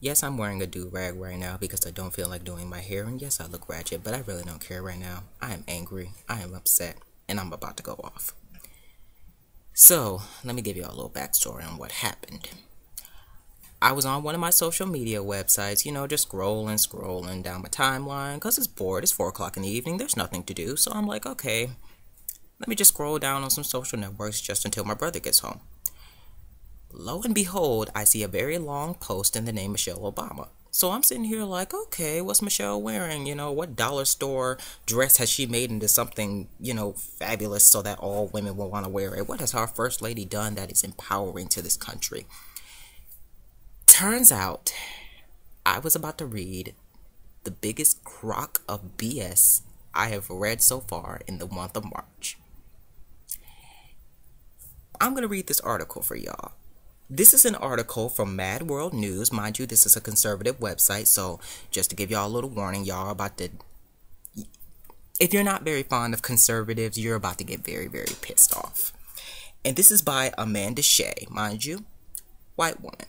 Yes, I'm wearing a do-rag right now because I don't feel like doing my hair, and yes, I look ratchet, but I really don't care right now. I am angry, I am upset, and I'm about to go off. So, let me give you all a little backstory on what happened. I was on one of my social media websites, just scrolling down my timeline, because it's bored, it's 4 o'clock in the evening, there's nothing to do, so I'm like, okay, let me just scroll down on some social networks just until my brother gets home. Lo and behold, I see a very long post in the name Michelle Obama. So I'm sitting here like, okay, what's Michelle wearing? What dollar store dress has she made into something, fabulous so that all women will want to wear it? What has our first lady done that is empowering to this country? Turns out, I was about to read the biggest crock of BS I have read so far in the month of March. I'm going to read this article for y'all. This is an article from Mad World News. Mind you, this is a conservative website, so just to give y'all a little warning, y'all are about to... If you're not very fond of conservatives, you're about to get very, very pissed off. And this is by Amanda Shea, mind you, white woman.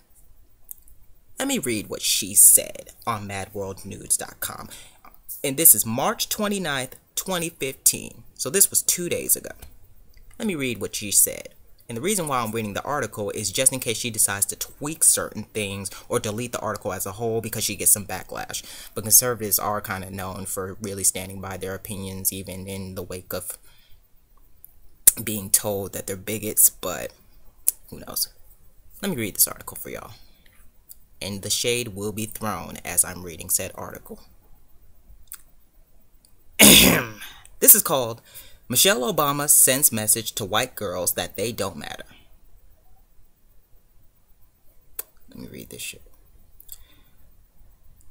Let me read what she said on madworldnews.com. And this is March 29th, 2015. So this was 2 days ago. Let me read what she said. And the reason why I'm reading the article is just in case she decides to tweak certain things or delete the article as a whole because she gets some backlash. But conservatives are kind of known for really standing by their opinions even in the wake of being told that they're bigots, but who knows. Let me read this article for y'all. And the shade will be thrown as I'm reading said article. This is called Michelle Obama Sends Message to White Girls That They Don't Matter. Let me read this shit.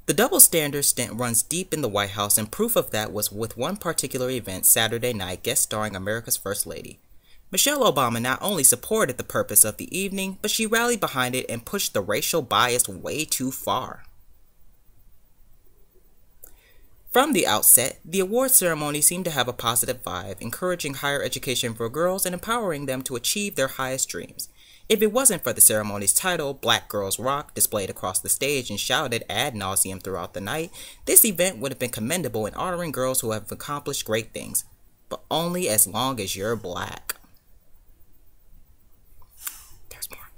The double standard stint runs deep in the White House, and proof of that was with one particular event Saturday night guest starring America's First Lady. Michelle Obama not only supported the purpose of the evening, but she rallied behind it and pushed the racial bias way too far. From the outset, the award ceremony seemed to have a positive vibe, encouraging higher education for girls and empowering them to achieve their highest dreams. If it wasn't for the ceremony's title, Black Girls Rock, displayed across the stage and shouted ad nauseum throughout the night, this event would have been commendable in honoring girls who have accomplished great things. But only as long as you're black. There's more.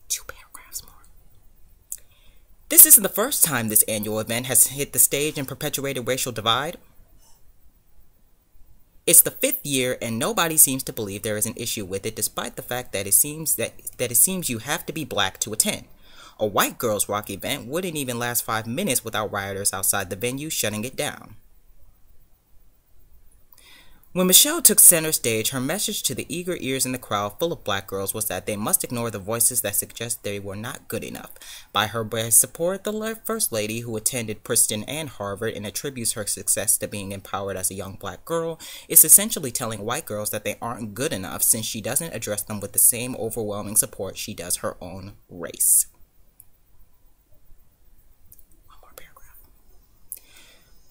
2 paragraphs more. This isn't the first time this annual event has hit the stage and perpetuated racial divide. It's the 5th year and nobody seems to believe there is an issue with it, despite the fact that it seems you have to be black to attend. A white girls rock event wouldn't even last 5 minutes without rioters outside the venue shutting it down. When Michelle took center stage, her message to the eager ears in the crowd full of black girls was that they must ignore the voices that suggest they were not good enough. By her best support, the First Lady, who attended Princeton and Harvard and attributes her success to being empowered as a young black girl, is essentially telling white girls that they aren't good enough since she doesn't address them with the same overwhelming support she does her own race.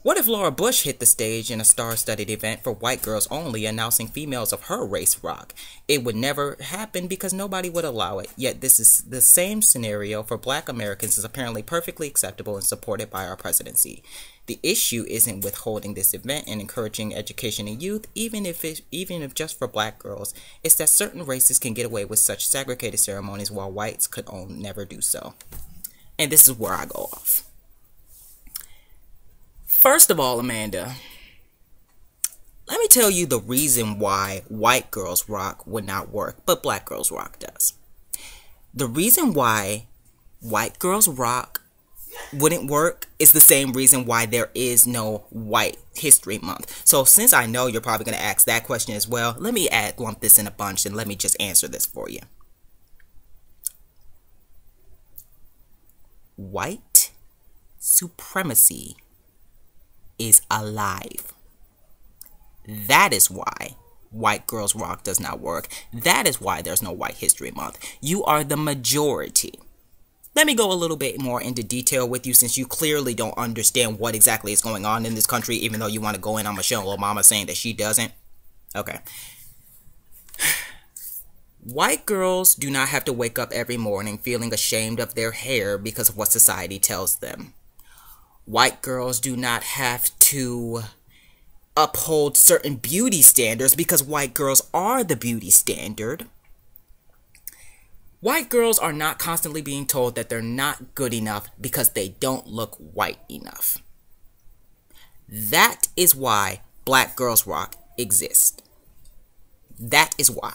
What if Laura Bush hit the stage in a star-studded event for white girls only, announcing females of her race rock? It would never happen because nobody would allow it, yet this is the same scenario for black Americans is apparently perfectly acceptable and supported by our presidency. The issue isn't with holding this event and encouraging education in youth, even if just for black girls. It's that certain races can get away with such segregated ceremonies while whites could never do so. And this is where I go off. First of all, Amanda, let me tell you the reason why white girls rock would not work, but black girls rock does. The reason why white girls rock wouldn't work is the same reason why there is no White History Month. So since I know you're probably going to ask that question as well, let me lump this in a bunch and let me just answer this for you. White supremacy is alive. That is why White Girls Rock does not work. That is why there's no White History Month. You are the majority. Let me go a little bit more into detail with you since you clearly don't understand what exactly is going on in this country, even though you want to go in on Michelle Obama saying that she doesn't. Okay. White girls do not have to wake up every morning feeling ashamed of their hair because of what society tells them. White girls do not have to uphold certain beauty standards because white girls are the beauty standard. White girls are not constantly being told that they're not good enough because they don't look white enough. That is why Black Girls Rock exists. That is why.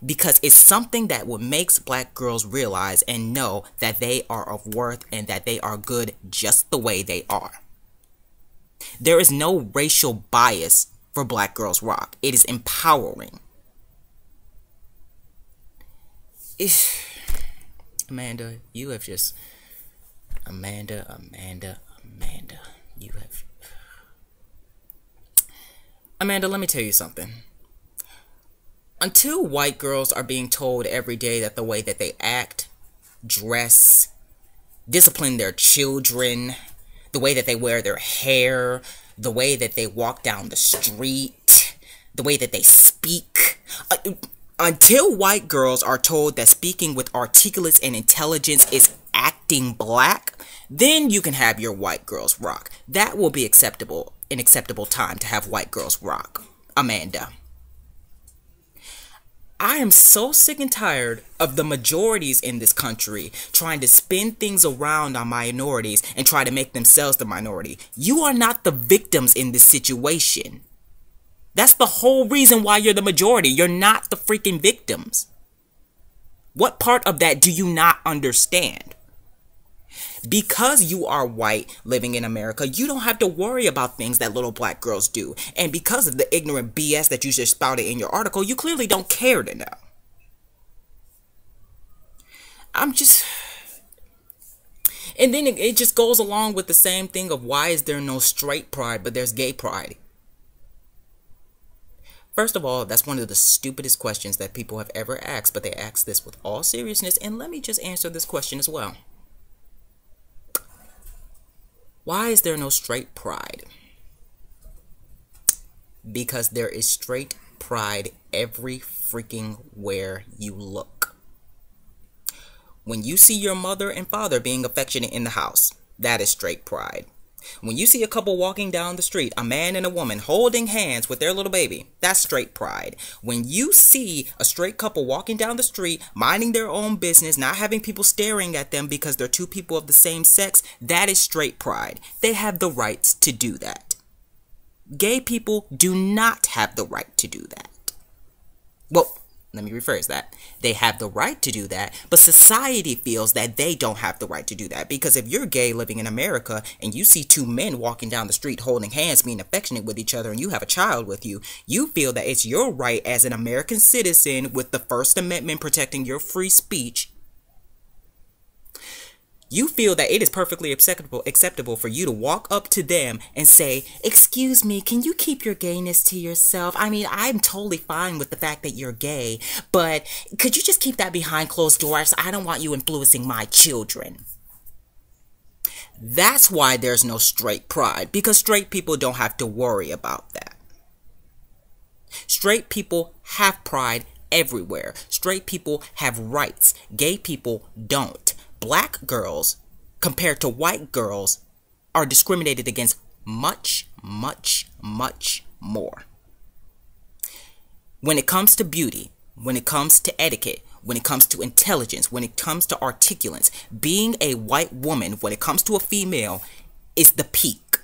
Because it's something that what makes black girls realize and know that they are of worth and that they are good just the way they are. There is no racial bias for Black Girls Rock. It is empowering. Amanda, you have just... Amanda, you have... Amanda, let me tell you something. Until white girls are being told every day that the way that they act, dress, discipline their children, the way that they wear their hair, the way that they walk down the street, the way that they speak, until white girls are told that speaking with articulates and intelligence is acting black, then you can have your White Girls Rock. That will be acceptable, an acceptable time to have White Girls Rock. Amanda. I am so sick and tired of the majorities in this country trying to spin things around on minorities and try to make themselves the minority. You are not the victims in this situation. That's the whole reason why you're the majority. You're not the freaking victims. What part of that do you not understand? Because you are white living in America, you don't have to worry about things that little black girls do. And because of the ignorant BS that you just spouted in your article, you clearly don't care to know. And then it just goes along with the same thing of why is there no straight pride, but there's gay pride. First of all, that's one of the stupidest questions that people have ever asked, but they ask this with all seriousness. And let me just answer this question as well. Why is there no straight pride? Because there is straight pride every freaking where you look. When you see your mother and father being affectionate in the house, that is straight pride. When you see a couple walking down the street, a man and a woman holding hands with their little baby, that's straight pride. When you see a straight couple walking down the street, minding their own business, not having people staring at them because they're two people of the same sex, that is straight pride. They have the rights to do that. Gay people do not have the right to do that. Well, let me rephrase that. They have the right to do that, but society feels that they don't have the right to do that. Because if you're gay living in America and you see two men walking down the street holding hands, being affectionate with each other, and you have a child with you, you feel that it's your right as an American citizen with the First Amendment protecting your free speech. You feel that it is perfectly acceptable for you to walk up to them and say, "Excuse me, can you keep your gayness to yourself? I mean, I'm totally fine with the fact that you're gay, but could you just keep that behind closed doors? I don't want you influencing my children." That's why there's no straight pride, because straight people don't have to worry about that. Straight people have pride everywhere. Straight people have rights. Gay people don't. Black girls, compared to white girls, are discriminated against much, much, much more. When it comes to beauty, when it comes to etiquette, when it comes to intelligence, when it comes to articulence, being a white woman, when it comes to a female, is the peak.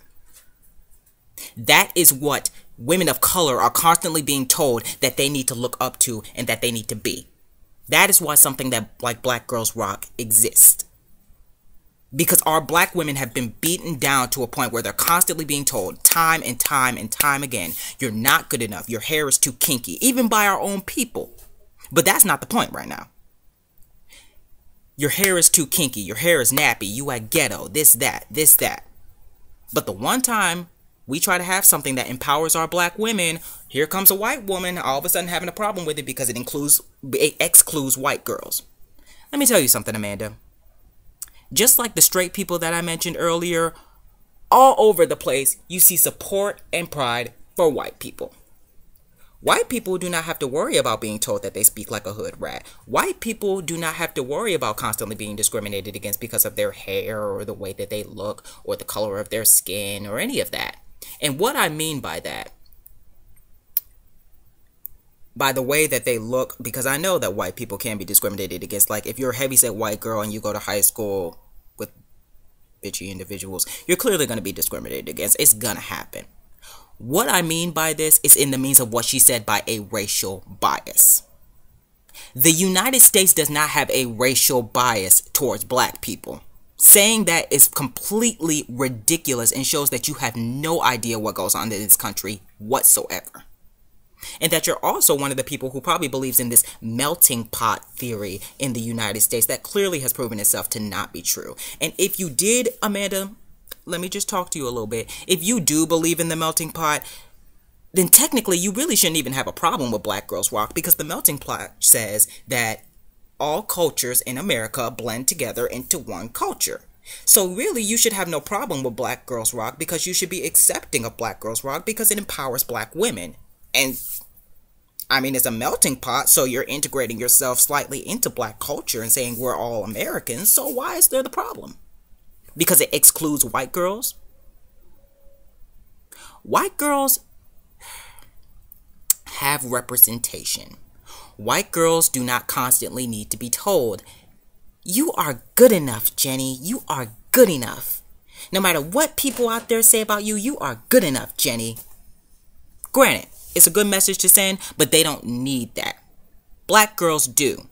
That is what women of color are constantly being told that they need to look up to and that they need to be. That is why something that like Black Girls Rock exists. Because our black women have been beaten down to a point where they're constantly being told time and time and time again, you're not good enough, your hair is too kinky, even by our own people. But that's not the point right now. Your hair is too kinky, your hair is nappy, you at ghetto, this, that. But the one time we try to have something that empowers our black women, here comes a white woman all of a sudden having a problem with it because it excludes white girls. Let me tell you something, Amanda. Just like the straight people that I mentioned earlier, all over the place you see support and pride for white people. White people do not have to worry about being told that they speak like a hood rat. White people do not have to worry about constantly being discriminated against because of their hair or the way that they look or the color of their skin or any of that. And what I mean by that, by the way that they look, because I know that white people can be discriminated against. Like if you're a heavyset white girl and you go to high school with bitchy individuals, you're clearly going to be discriminated against. It's going to happen. What I mean by this is in the means of what she said by a racial bias. The United States does not have a racial bias towards black people. Saying that is completely ridiculous and shows that you have no idea what goes on in this country whatsoever. And that you're also one of the people who probably believes in this melting pot theory in the United States that clearly has proven itself to not be true. And if you did, Amanda, let me just talk to you a little bit. If you do believe in the melting pot, then technically you really shouldn't even have a problem with Black Girls Rock, because the melting pot says that all cultures in America blend together into one culture. So really you should have no problem with Black Girls Rock, because you should be accepting of Black Girls Rock because it empowers black women. And I mean, it's a melting pot, so you're integrating yourself slightly into black culture and saying we're all Americans. So why is there the problem? Because it excludes white girls? White girls have representation. White girls do not constantly need to be told, you are good enough, Jenny. You are good enough. No matter what people out there say about you, you are good enough, Jenny. Granted, it's a good message to send, but they don't need that. Black girls do.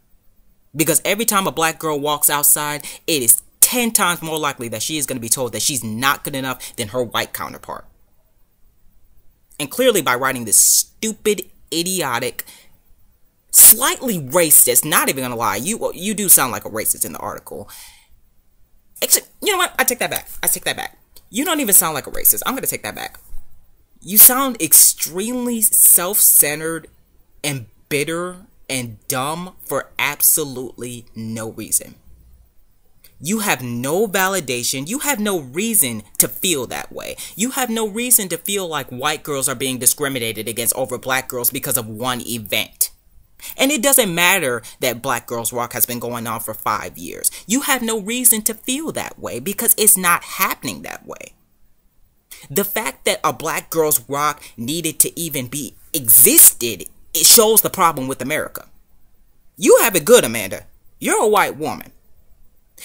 Because every time a black girl walks outside, it is 10 times more likely that she is going to be told that she's not good enough than her white counterpart. And clearly by writing this stupid, idiotic, slightly racist, not even going to lie, you do sound like a racist in the article. Actually, you know what? I take that back. I take that back. You don't even sound like a racist. I'm going to take that back. You sound extremely self-centered and bitter and dumb for absolutely no reason. You have no validation. You have no reason to feel that way. You have no reason to feel like white girls are being discriminated against over black girls because of one event. And it doesn't matter that Black Girls Rock has been going on for 5 years. You have no reason to feel that way because it's not happening that way. The fact that a Black Girls Rock needed to even be existed, it shows the problem with America. You have it good, Amanda. You're a white woman.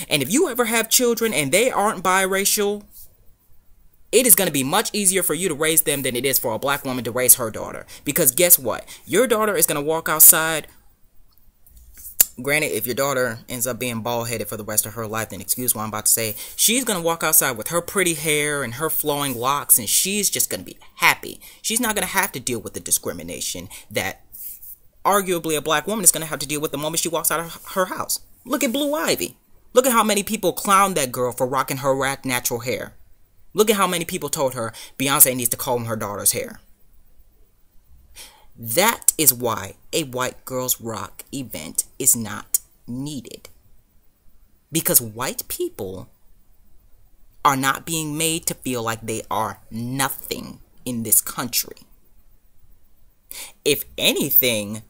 And if you ever have children and they aren't biracial, it is going to be much easier for you to raise them than it is for a black woman to raise her daughter. Because guess what? Your daughter is going to walk outside. Granted, if your daughter ends up being bald-headed for the rest of her life, then excuse what I'm about to say. She's going to walk outside with her pretty hair and her flowing locks, and she's just going to be happy. She's not going to have to deal with the discrimination that arguably a black woman is going to have to deal with the moment she walks out of her house. Look at Blue Ivy. Look at how many people clowned that girl for rocking her natural hair. Look at how many people told her Beyonce needs to comb her daughter's hair. That is why a White Girls Rock event is not needed. Because white people are not being made to feel like they are nothing in this country. If anything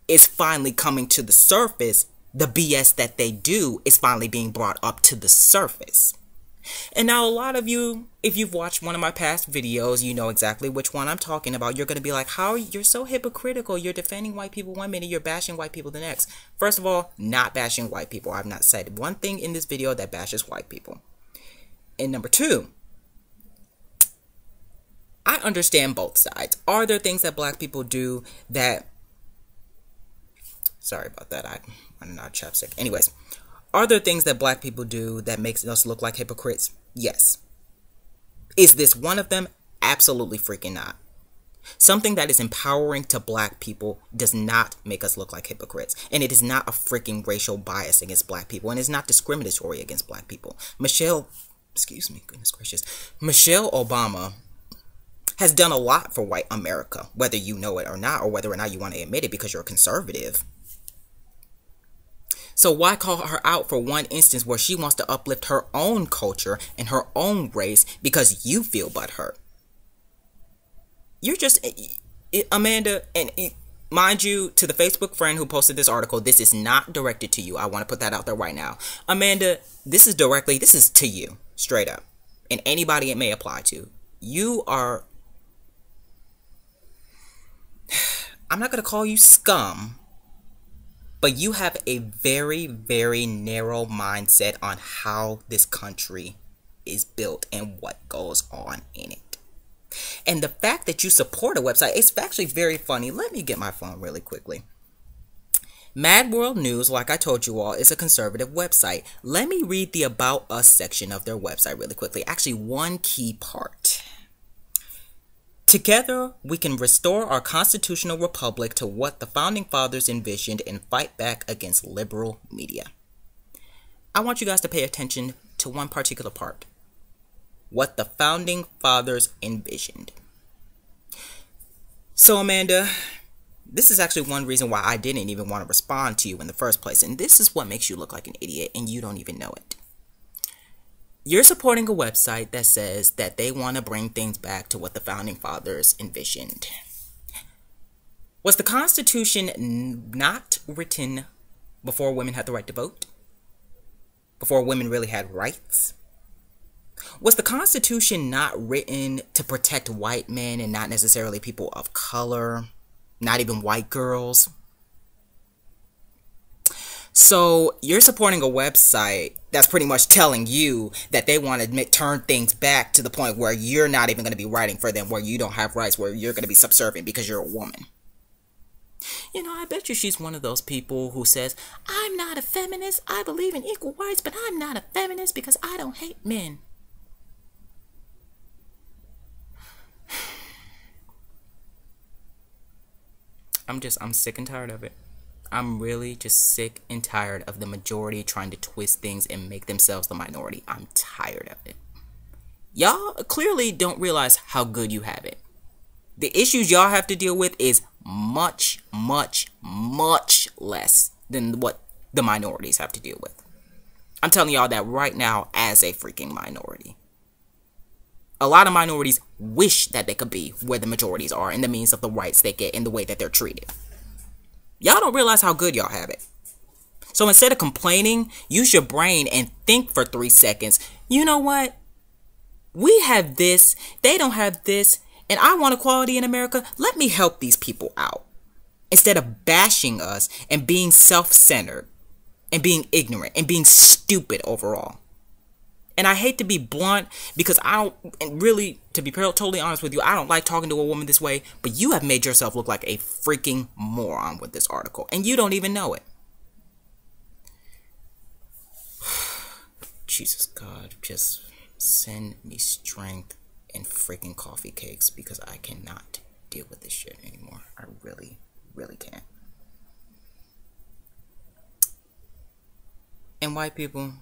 is finally coming to the surface, the BS that they do is finally being brought up to the surface. And now a lot of you, if you've watched one of my past videos, you know exactly which one I'm talking about. You're going to be like, how you're so hypocritical. You're defending white people one minute, you're bashing white people the next. First of all, not bashing white people. I've not said one thing in this video that bashes white people. And number two, I understand both sides. Are there things that black people do that... Sorry about that. I'm not chapstick. Anyways. Are there things that black people do that makes us look like hypocrites? Yes. Is this one of them? Absolutely freaking not. Something that is empowering to black people does not make us look like hypocrites. And it is not a freaking racial bias against black people. And it's not discriminatory against black people. Michelle Obama has done a lot for white America, whether you know it or not, or whether or not you want to admit it because you're a conservative. So why call her out for one instance where she wants to uplift her own culture and her own race because you feel butthurt? You're just... Amanda, and mind you, to the Facebook friend who posted this article, this is not directed to you. I want to put that out there right now. Amanda, this is to you, straight up. And anybody it may apply to. You are, I'm not going to call you scum, but you have a very, very narrow mindset on how this country is built and what goes on in it. And the fact that you support a website, it's actually very funny. Let me get my phone really quickly. Mad World News, like I told you all, is a conservative website. Let me read the About Us section of their website really quickly. Actually, one key part. Together, we can restore our constitutional republic to what the Founding Fathers envisioned and fight back against liberal media. I want you guys to pay attention to one particular part. What the Founding Fathers envisioned. So, Amanda, this is actually one reason why I didn't even want to respond to you in the first place. And this is what makes you look like an idiot, and you don't even know it. You're supporting a website that says that they want to bring things back to what the Founding Fathers envisioned. Was the Constitution not written before women had the right to vote? Before women really had rights? Was the Constitution not written to protect white men and not necessarily people of color? Not even white girls? So you're supporting a website that's pretty much telling you that they want to turn things back to the point where you're not even going to be writing for them, where you don't have rights, where you're going to be subservient because you're a woman. You know, I bet you she's one of those people who says, I'm not a feminist, I believe in equal rights, but I'm not a feminist because I don't hate men. I'm sick and tired of it. I'm really just sick and tired of the majority trying to twist things and make themselves the minority. I'm tired of it. Y'all clearly don't realize how good you have it. The issues y'all have to deal with is much, much, much less than what the minorities have to deal with. I'm telling y'all that right now as a freaking minority. A lot of minorities wish that they could be where the majorities are in the means of the rights they get and the way that they're treated. Y'all don't realize how good y'all have it. So instead of complaining, use your brain and think for 3 seconds. You know what? We have this, they don't have this, and I want equality in America. Let me help these people out. Instead of bashing us and being self-centered and being ignorant and being stupid overall. And I hate to be blunt because I don't, and really, to be totally honest with you, I don't like talking to a woman this way, but you have made yourself look like a freaking moron with this article, and you don't even know it. Jesus God, just send me strength and freaking coffee cakes because I cannot deal with this shit anymore. I really, really can't. And white people,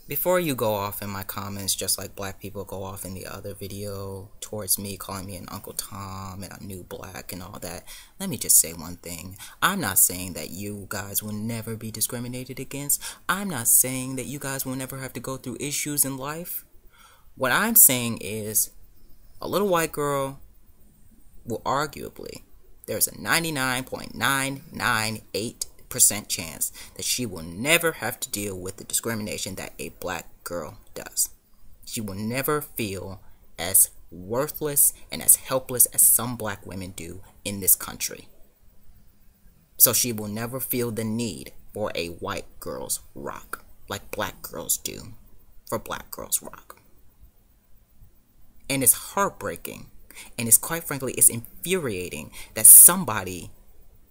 before you go off in my comments, just like black people go off in the other video towards me, calling me an Uncle Tom and a new black and all that, let me just say one thing. I'm not saying that you guys will never be discriminated against. I'm not saying that you guys will never have to go through issues in life. What I'm saying is a little white girl will arguably, there's a 99.998% chance that she will never have to deal with the discrimination that a black girl does. She will never feel as worthless and as helpless as some black women do in this country. So she will never feel the need for a white girl's rock like black girls do for black girls rock. And it's heartbreaking, and it's quite frankly, it's infuriating that somebody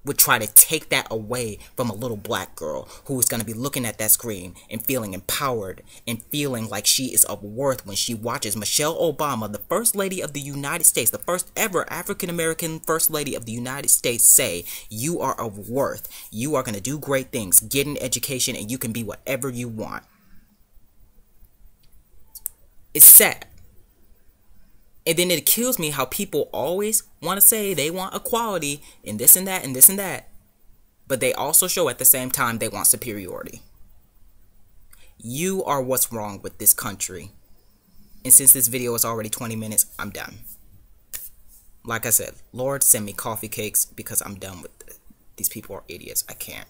would try to take that away from a little black girl who is going to be looking at that screen and feeling empowered and feeling like she is of worth when she watches Michelle Obama, the First Lady of the United States, the first ever African-American First Lady of the United States, say, you are of worth, you are going to do great things, get an education, and you can be whatever you want. It's sad. And then it kills me how people always want to say they want equality and this and that and this and that. But they also show at the same time they want superiority. You are what's wrong with this country. And since this video is already 20 minutes, I'm done. like I said, Lord, send me coffee cakes because I'm done with it. These people are idiots. I can't.